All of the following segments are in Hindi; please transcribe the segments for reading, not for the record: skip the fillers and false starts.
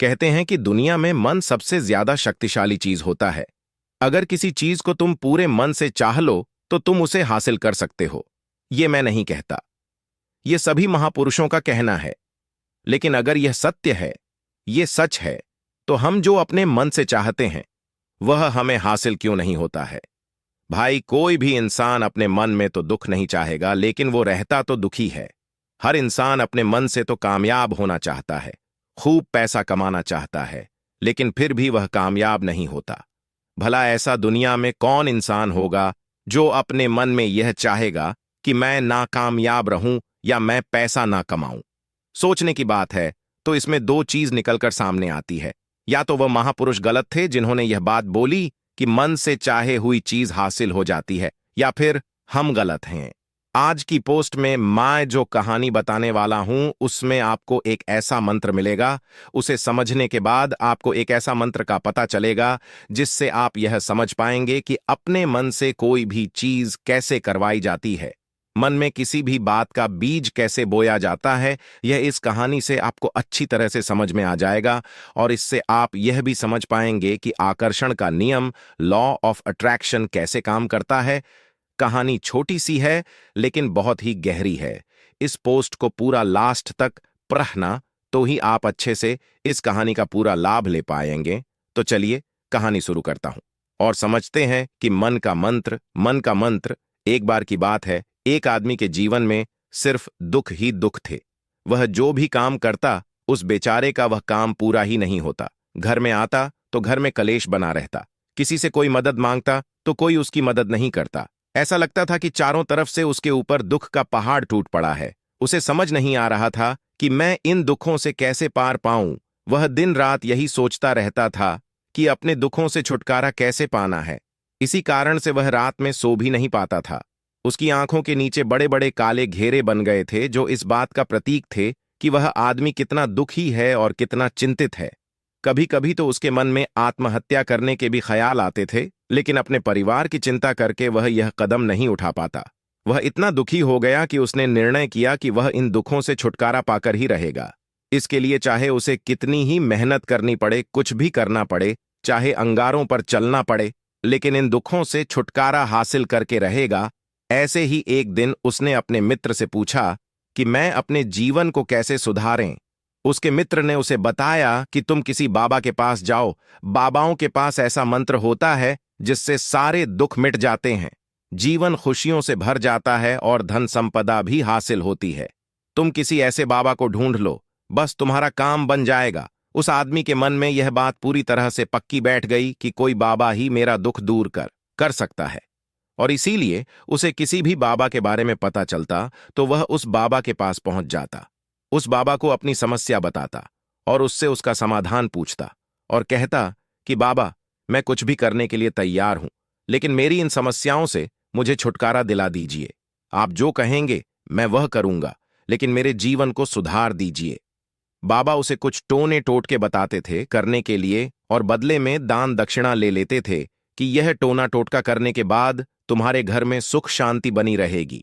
कहते हैं कि दुनिया में मन सबसे ज्यादा शक्तिशाली चीज होता है। अगर किसी चीज को तुम पूरे मन से चाह लो तो तुम उसे हासिल कर सकते हो। ये मैं नहीं कहता, ये सभी महापुरुषों का कहना है। लेकिन अगर यह सत्य है, ये सच है, तो हम जो अपने मन से चाहते हैं वह हमें हासिल क्यों नहीं होता है? भाई, कोई भी इंसान अपने मन में तो दुख नहीं चाहेगा, लेकिन वो रहता तो दुखी है। हर इंसान अपने मन से तो कामयाब होना चाहता है, खूब पैसा कमाना चाहता है, लेकिन फिर भी वह कामयाब नहीं होता। भला ऐसा दुनिया में कौन इंसान होगा जो अपने मन में यह चाहेगा कि मैं नाकामयाब रहूं या मैं पैसा ना कमाऊं? सोचने की बात है तो इसमें दो चीज निकलकर सामने आती है। या तो वह महापुरुष गलत थे जिन्होंने यह बात बोली कि मन से चाहे हुई चीज हासिल हो जाती है, या फिर हम गलत हैं। आज की पोस्ट में मैं जो कहानी बताने वाला हूं उसमें आपको एक ऐसा मंत्र मिलेगा। उसे समझने के बाद आपको एक ऐसा मंत्र का पता चलेगा जिससे आप यह समझ पाएंगे कि अपने मन से कोई भी चीज कैसे करवाई जाती है, मन में किसी भी बात का बीज कैसे बोया जाता है। यह इस कहानी से आपको अच्छी तरह से समझ में आ जाएगा, और इससे आप यह भी समझ पाएंगे कि आकर्षण का नियम, लॉ ऑफ अट्रैक्शन, कैसे काम करता है। कहानी छोटी सी है लेकिन बहुत ही गहरी है। इस पोस्ट को पूरा लास्ट तक पढ़ना, तो ही आप अच्छे से इस कहानी का पूरा लाभ ले पाएंगे। तो चलिए कहानी शुरू करता हूं और समझते हैं कि मन का मंत्र। एक बार की बात है, एक आदमी के जीवन में सिर्फ दुख ही दुख थे। वह जो भी काम करता उस बेचारे का वह काम पूरा ही नहीं होता। घर में आता तो घर में कलेश बना रहता, किसी से कोई मदद मांगता तो कोई उसकी मदद नहीं करता। ऐसा लगता था कि चारों तरफ से उसके ऊपर दुख का पहाड़ टूट पड़ा है। उसे समझ नहीं आ रहा था कि मैं इन दुखों से कैसे पार पाऊं। वह दिन रात यही सोचता रहता था कि अपने दुखों से छुटकारा कैसे पाना है। इसी कारण से वह रात में सो भी नहीं पाता था। उसकी आंखों के नीचे बड़े बड़े काले घेरे बन गए थे, जो इस बात का प्रतीक थे कि वह आदमी कितना दुखी है और कितना चिंतित है। कभी कभी तो उसके मन में आत्महत्या करने के भी ख्याल आते थे, लेकिन अपने परिवार की चिंता करके वह यह कदम नहीं उठा पाता। वह इतना दुखी हो गया कि उसने निर्णय किया कि वह इन दुखों से छुटकारा पाकर ही रहेगा। इसके लिए चाहे उसे कितनी ही मेहनत करनी पड़े, कुछ भी करना पड़े, चाहे अंगारों पर चलना पड़े, लेकिन इन दुखों से छुटकारा हासिल करके रहेगा। ऐसे ही एक दिन उसने अपने मित्र से पूछा कि मैं अपने जीवन को कैसे सुधारें। उसके मित्र ने उसे बताया कि तुम किसी बाबा के पास जाओ। बाबाओं के पास ऐसा मंत्र होता है जिससे सारे दुख मिट जाते हैं, जीवन खुशियों से भर जाता है और धन संपदा भी हासिल होती है। तुम किसी ऐसे बाबा को ढूंढ लो, बस तुम्हारा काम बन जाएगा। उस आदमी के मन में यह बात पूरी तरह से पक्की बैठ गई कि कोई बाबा ही मेरा दुख दूर कर सकता है, और इसीलिए उसे किसी भी बाबा के बारे में पता चलता तो वह उस बाबा के पास पहुंच जाता, उस बाबा को अपनी समस्या बताता और उससे उसका समाधान पूछता और कहता कि बाबा, मैं कुछ भी करने के लिए तैयार हूं, लेकिन मेरी इन समस्याओं से मुझे छुटकारा दिला दीजिए। आप जो कहेंगे मैं वह करूंगा, लेकिन मेरे जीवन को सुधार दीजिए। बाबा उसे कुछ टोने टोटके बताते थे करने के लिए, और बदले में दान दक्षिणा ले लेते थे कि यह टोना टोटका करने के बाद तुम्हारे घर में सुख शांति बनी रहेगी।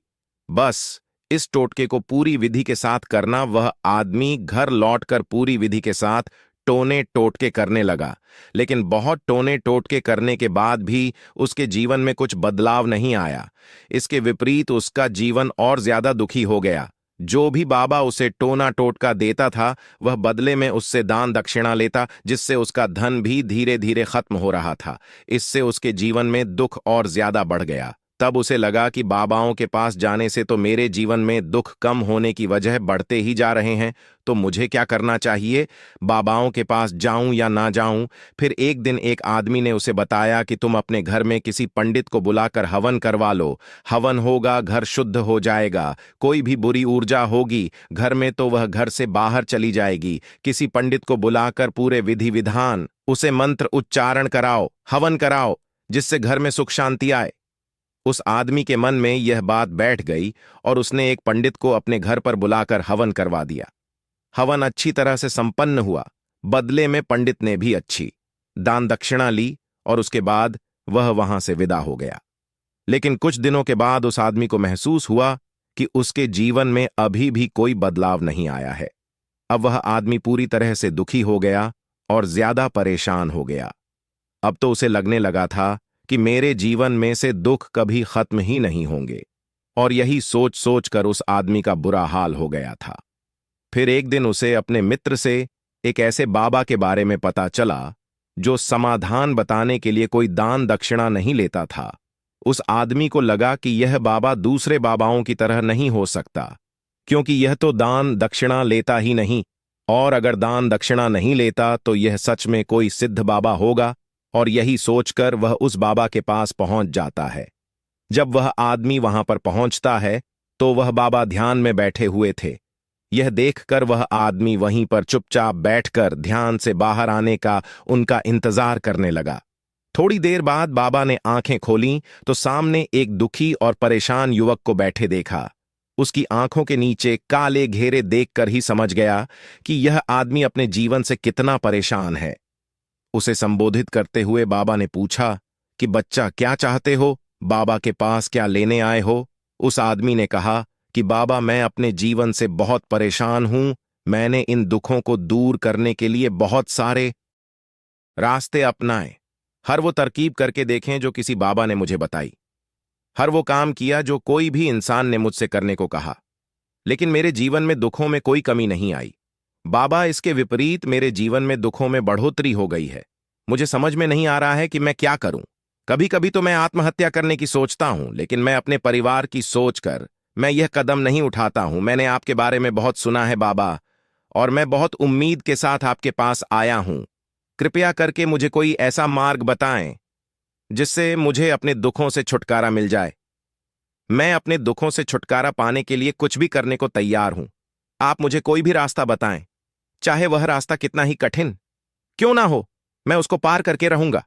बस इस टोटके को पूरी विधि के साथ करना। वह आदमी घर लौटकर पूरी विधि के साथ टोने टोटके करने लगा, लेकिन बहुत टोने टोटके करने के बाद भी उसके जीवन में कुछ बदलाव नहीं आया। इसके विपरीत उसका जीवन और ज्यादा दुखी हो गया। जो भी बाबा उसे टोना टोटका देता था वह बदले में उससे दान दक्षिणा लेता, जिससे उसका धन भी धीरे धीरे खत्म हो रहा था। इससे उसके जीवन में दुख और ज्यादा बढ़ गया। तब उसे लगा कि बाबाओं के पास जाने से तो मेरे जीवन में दुख कम होने की वजह बढ़ते ही जा रहे हैं, तो मुझे क्या करना चाहिए? बाबाओं के पास जाऊं या ना जाऊं? फिर एक दिन एक आदमी ने उसे बताया कि तुम अपने घर में किसी पंडित को बुलाकर हवन करवा लो। हवन होगा, घर शुद्ध हो जाएगा। कोई भी बुरी ऊर्जा होगी घर में तो वह घर से बाहर चली जाएगी। किसी पंडित को बुलाकर पूरे विधि विधान उसे मंत्र उच्चारण कराओ, हवन कराओ, जिससे घर में सुख शांति आए। उस आदमी के मन में यह बात बैठ गई और उसने एक पंडित को अपने घर पर बुलाकर हवन करवा दिया। हवन अच्छी तरह से संपन्न हुआ। बदले में पंडित ने भी अच्छी दान दक्षिणा ली और उसके बाद वह वहां से विदा हो गया। लेकिन कुछ दिनों के बाद उस आदमी को महसूस हुआ कि उसके जीवन में अभी भी कोई बदलाव नहीं आया है। अब वह आदमी पूरी तरह से दुखी हो गया और ज्यादा परेशान हो गया। अब तो उसे लगने लगा था कि मेरे जीवन में से दुख कभी खत्म ही नहीं होंगे, और यही सोच सोच कर उस आदमी का बुरा हाल हो गया था। फिर एक दिन उसे अपने मित्र से एक ऐसे बाबा के बारे में पता चला जो समाधान बताने के लिए कोई दान दक्षिणा नहीं लेता था। उस आदमी को लगा कि यह बाबा दूसरे बाबाओं की तरह नहीं हो सकता, क्योंकि यह तो दान दक्षिणा लेता ही नहीं, और अगर दान दक्षिणा नहीं लेता तो यह सच में कोई सिद्ध बाबा होगा, और यही सोचकर वह उस बाबा के पास पहुंच जाता है। जब वह आदमी वहां पर पहुंचता है तो वह बाबा ध्यान में बैठे हुए थे। यह देखकर वह आदमी वहीं पर चुपचाप बैठकर ध्यान से बाहर आने का उनका इंतजार करने लगा। थोड़ी देर बाद बाबा ने आंखें खोलीं तो सामने एक दुखी और परेशान युवक को बैठे देखा। उसकी आंखों के नीचे काले घेरे देखकर ही समझ गया कि यह आदमी अपने जीवन से कितना परेशान है। उसे संबोधित करते हुए बाबा ने पूछा कि बच्चा, क्या चाहते हो? बाबा के पास क्या लेने आए हो? उस आदमी ने कहा कि बाबा, मैं अपने जीवन से बहुत परेशान हूं। मैंने इन दुखों को दूर करने के लिए बहुत सारे रास्ते अपनाए, हर वो तरकीब करके देखें जो किसी बाबा ने मुझे बताई, हर वो काम किया जो कोई भी इंसान ने मुझसे करने को कहा, लेकिन मेरे जीवन में दुखों में कोई कमी नहीं आई। बाबा, इसके विपरीत मेरे जीवन में दुखों में बढ़ोतरी हो गई है। मुझे समझ में नहीं आ रहा है कि मैं क्या करूं। कभी कभी तो मैं आत्महत्या करने की सोचता हूं, लेकिन मैं अपने परिवार की सोचकर मैं यह कदम नहीं उठाता हूं। मैंने आपके बारे में बहुत सुना है बाबा, और मैं बहुत उम्मीद के साथ आपके पास आया हूं। कृपया करके मुझे कोई ऐसा मार्ग बताएं जिससे मुझे अपने दुखों से छुटकारा मिल जाए। मैं अपने दुखों से छुटकारा पाने के लिए कुछ भी करने को तैयार हूं। आप मुझे कोई भी रास्ता बताएं, चाहे वह रास्ता कितना ही कठिन क्यों ना हो, मैं उसको पार करके रहूंगा।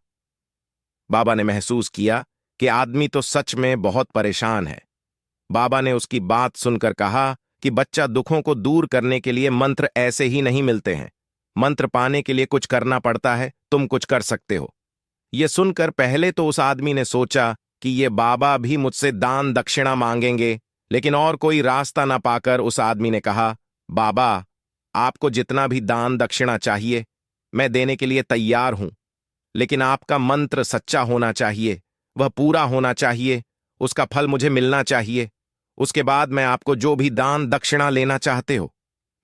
बाबा ने महसूस किया कि आदमी तो सच में बहुत परेशान है। बाबा ने उसकी बात सुनकर कहा कि बच्चा, दुखों को दूर करने के लिए मंत्र ऐसे ही नहीं मिलते हैं। मंत्र पाने के लिए कुछ करना पड़ता है। तुम कुछ कर सकते हो। यह सुनकर पहले तो उस आदमी ने सोचा कि ये बाबा भी मुझसे दान दक्षिणा मांगेंगे, लेकिन और कोई रास्ता ना पाकर उस आदमी ने कहा, बाबा, आपको जितना भी दान दक्षिणा चाहिए मैं देने के लिए तैयार हूं, लेकिन आपका मंत्र सच्चा होना चाहिए, वह पूरा होना चाहिए, उसका फल मुझे मिलना चाहिए। उसके बाद मैं आपको जो भी दान दक्षिणा लेना चाहते हो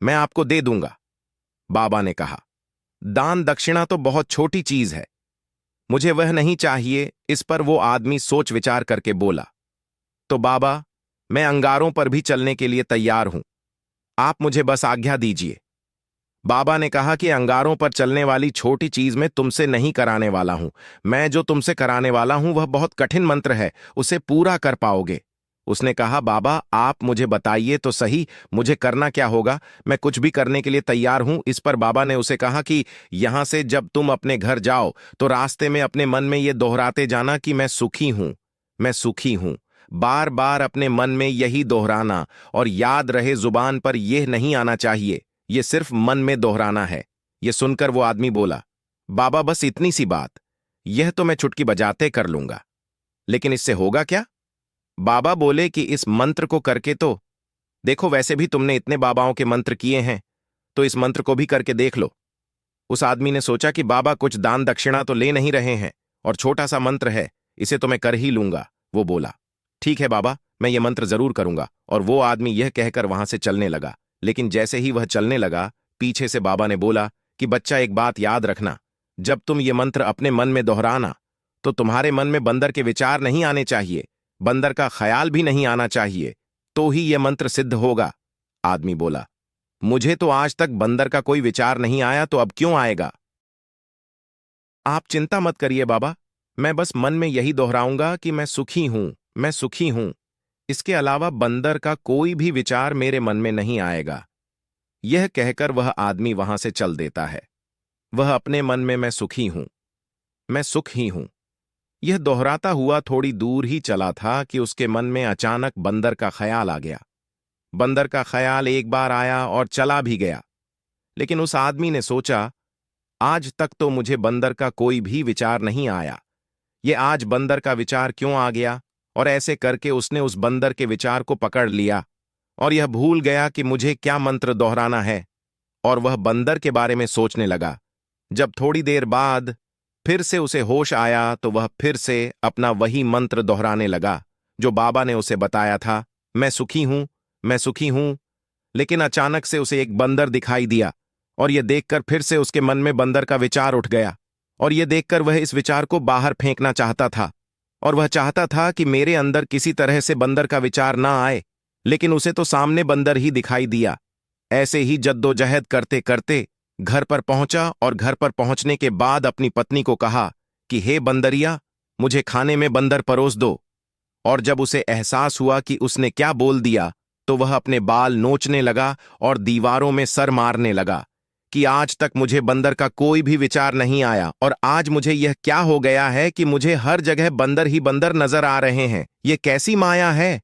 मैं आपको दे दूंगा। बाबा ने कहा, दान दक्षिणा तो बहुत छोटी चीज है, मुझे वह नहीं चाहिए। इस पर वो आदमी सोच विचार करके बोला, तो बाबा, मैं अंगारों पर भी चलने के लिए तैयार हूं, आप मुझे बस आज्ञा दीजिए। बाबा ने कहा कि अंगारों पर चलने वाली छोटी चीज मैं तुमसे नहीं कराने वाला हूं। मैं जो तुमसे कराने वाला हूं वह बहुत कठिन मंत्र है, उसे पूरा कर पाओगे। उसने कहा, बाबा, आप मुझे बताइए तो सही, मुझे करना क्या होगा? मैं कुछ भी करने के लिए तैयार हूं। इस पर बाबा ने उसे कहा कि यहां से जब तुम अपने घर जाओ तो रास्ते में अपने मन में यह दोहराते जाना कि मैं सुखी हूं, मैं सुखी हूं। बार बार अपने मन में यही दोहराना, और याद रहे जुबान पर यह नहीं आना चाहिए, यह सिर्फ मन में दोहराना है। यह सुनकर वो आदमी बोला, बाबा, बस इतनी सी बात, यह तो मैं चुटकी बजाते कर लूंगा, लेकिन इससे होगा क्या? बाबा बोले कि इस मंत्र को करके तो देखो, वैसे भी तुमने इतने बाबाओं के मंत्र किए हैं, तो इस मंत्र को भी करके देख लो। उस आदमी ने सोचा कि बाबा कुछ दान दक्षिणा तो ले नहीं रहे हैं, और छोटा सा मंत्र है, इसे तो मैं कर ही लूंगा। वो बोला, ठीक है बाबा, मैं ये मंत्र जरूर करूंगा। और वो आदमी यह कहकर वहां से चलने लगा। लेकिन जैसे ही वह चलने लगा, पीछे से बाबा ने बोला कि बच्चा, एक बात याद रखना, जब तुम ये मंत्र अपने मन में दोहराना तो तुम्हारे मन में बंदर के विचार नहीं आने चाहिए, बंदर का ख्याल भी नहीं आना चाहिए, तो ही यह मंत्र सिद्ध होगा। आदमी बोला, मुझे तो आज तक बंदर का कोई विचार नहीं आया, तो अब क्यों आएगा? आप चिंता मत करिए बाबा, मैं बस मन में यही दोहराऊंगा कि मैं सुखी हूं, मैं सुखी हूं। इसके अलावा बंदर का कोई भी विचार मेरे मन में नहीं आएगा। यह कहकर वह आदमी वहां से चल देता है। वह अपने मन में मैं सुखी हूं, मैं सुख ही हूं, यह दोहराता हुआ थोड़ी दूर ही चला था कि उसके मन में अचानक बंदर का ख्याल आ गया। बंदर का ख्याल एक बार आया और चला भी गया, लेकिन उस आदमी ने सोचा, आज तक तो मुझे बंदर का कोई भी विचार नहीं आया, ये आज बंदर का विचार क्यों आ गया? और ऐसे करके उसने उस बंदर के विचार को पकड़ लिया, और यह भूल गया कि मुझे क्या मंत्र दोहराना है, और वह बंदर के बारे में सोचने लगा जब थोड़ी देर बाद फिर से उसे होश आया तो वह फिर से अपना वही मंत्र दोहराने लगा जो बाबा ने उसे बताया था, मैं सुखी हूं, मैं सुखी हूं। लेकिन अचानक से उसे एक बंदर दिखाई दिया और यह देखकर फिर से उसके मन में बंदर का विचार उठ गया और यह देखकर वह इस विचार को बाहर फेंकना चाहता था और वह चाहता था कि मेरे अंदर किसी तरह से बंदर का विचार ना आए, लेकिन उसे तो सामने बंदर ही दिखाई दिया। ऐसे ही जद्दोजहद करते करते घर पर पहुंचा और घर पर पहुंचने के बाद अपनी पत्नी को कहा कि हे बंदरिया, मुझे खाने में बंदर परोस दो। और जब उसे एहसास हुआ कि उसने क्या बोल दिया तो वह अपने बाल नोचने लगा और दीवारों में सर मारने लगा कि आज तक मुझे बंदर का कोई भी विचार नहीं आया और आज मुझे यह क्या हो गया है कि मुझे हर जगह बंदर ही बंदर नजर आ रहे हैं, ये कैसी माया है।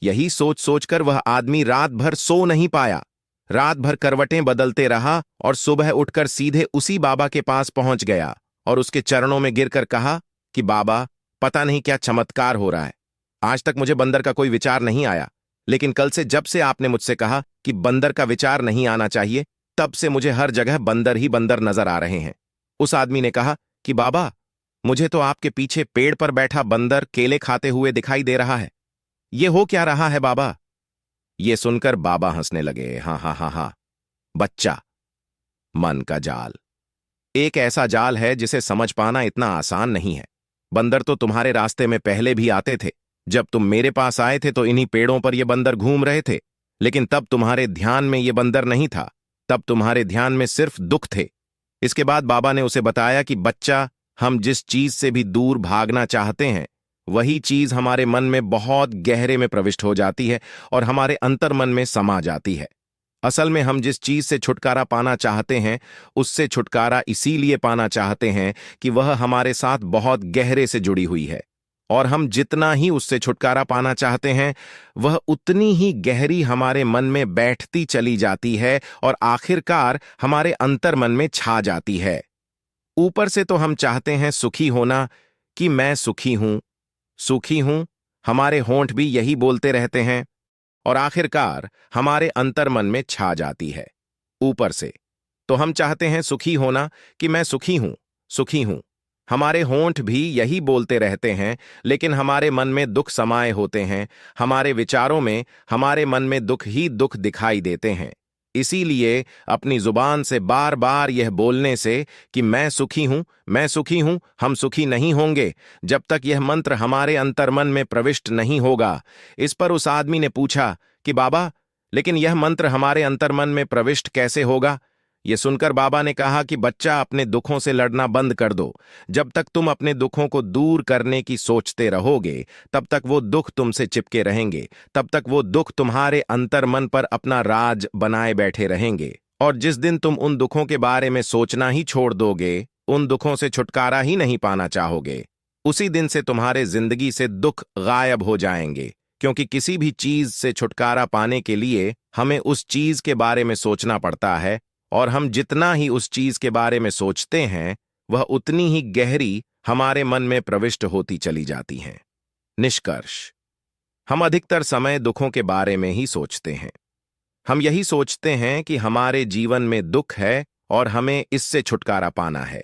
यही सोच सोचकर वह आदमी रात भर सो नहीं पाया। रात भर करवटें बदलते रहा और सुबह उठकर सीधे उसी बाबा के पास पहुंच गया और उसके चरणों में गिरकर कहा कि बाबा, पता नहीं क्या चमत्कार हो रहा है, आज तक मुझे बंदर का कोई विचार नहीं आया, लेकिन कल से जब से आपने मुझसे कहा कि बंदर का विचार नहीं आना चाहिए, तब से मुझे हर जगह बंदर ही बंदर नजर आ रहे हैं। उस आदमी ने कहा कि बाबा, मुझे तो आपके पीछे पेड़ पर बैठा बंदर केले खाते हुए दिखाई दे रहा है, ये हो क्या रहा है बाबा। ये सुनकर बाबा हंसने लगे, हाँ हाँ हाँ हाँ बच्चा, मन का जाल एक ऐसा जाल है जिसे समझ पाना इतना आसान नहीं है। बंदर तो तुम्हारे रास्ते में पहले भी आते थे। जब तुम मेरे पास आए थे तो इन्हीं पेड़ों पर ये बंदर घूम रहे थे, लेकिन तब तुम्हारे ध्यान में ये बंदर नहीं था, तब तुम्हारे ध्यान में सिर्फ दुख थे। इसके बाद बाबा ने उसे बताया कि बच्चा, हम जिस चीज से भी दूर भागना चाहते हैं वही चीज हमारे मन में बहुत गहरे में प्रविष्ट हो जाती है और हमारे अंतर्मन में समा जाती है। असल में हम जिस चीज से छुटकारा पाना चाहते हैं उससे छुटकारा इसीलिए पाना चाहते हैं कि वह हमारे साथ बहुत गहरे से जुड़ी हुई है, और हम जितना ही उससे छुटकारा पाना चाहते हैं वह उतनी ही गहरी हमारे मन में बैठती चली जाती है और आखिरकार हमारे अंतर्मन में छा जाती है। ऊपर से तो हम चाहते हैं सुखी होना कि मैं सुखी हूं, सुखी हूं, हमारे होंठ भी यही बोलते रहते हैं, और आखिरकार हमारे अंतर्मन में छा जाती है। ऊपर से तो हम चाहते हैं सुखी होना कि मैं सुखी हूं, सुखी हूं, हमारे होंठ भी यही बोलते रहते हैं, लेकिन हमारे मन में दुख समाये होते हैं, हमारे विचारों में हमारे मन में दुख ही दुख दिखाई देते हैं। इसीलिए अपनी जुबान से बार बार यह बोलने से कि मैं सुखी हूं, मैं सुखी हूं, हम सुखी नहीं होंगे जब तक यह मंत्र हमारे अंतर्मन में प्रविष्ट नहीं होगा। इस पर उस आदमी ने पूछा कि बाबा, लेकिन यह मंत्र हमारे अंतर्मन में प्रविष्ट कैसे होगा। यह सुनकर बाबा ने कहा कि बच्चा, अपने दुखों से लड़ना बंद कर दो। जब तक तुम अपने दुखों को दूर करने की सोचते रहोगे तब तक वो दुख तुमसे चिपके रहेंगे, तब तक वो दुख तुम्हारे अंतर्मन पर अपना राज बनाए बैठे रहेंगे, और जिस दिन तुम उन दुखों के बारे में सोचना ही छोड़ दोगे, उन दुखों से छुटकारा ही नहीं पाना चाहोगे, उसी दिन से तुम्हारे जिंदगी से दुख गायब हो जाएंगे। क्योंकि किसी भी चीज से छुटकारा पाने के लिए हमें उस चीज के बारे में सोचना पड़ता है, और हम जितना ही उस चीज के बारे में सोचते हैं वह उतनी ही गहरी हमारे मन में प्रविष्ट होती चली जाती हैं। निष्कर्ष, हम अधिकतर समय दुखों के बारे में ही सोचते हैं। हम यही सोचते हैं कि हमारे जीवन में दुख है और हमें इससे छुटकारा पाना है।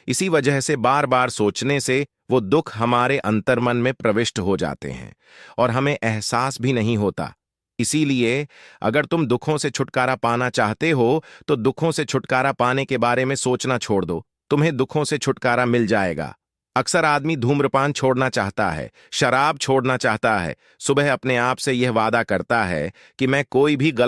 इसी वजह से बार बार सोचने से वो दुख हमारे अंतर्मन में प्रविष्ट हो जाते हैं और हमें एहसास भी नहीं होता। इसीलिए अगर तुम दुखों से छुटकारा पाना चाहते हो तो दुखों से छुटकारा पाने के बारे में सोचना छोड़ दो, तुम्हें दुखों से छुटकारा मिल जाएगा। अक्सर आदमी धूम्रपान छोड़ना चाहता है, शराब छोड़ना चाहता है, सुबह अपने आप से यह वादा करता है कि मैं कोई भी गलत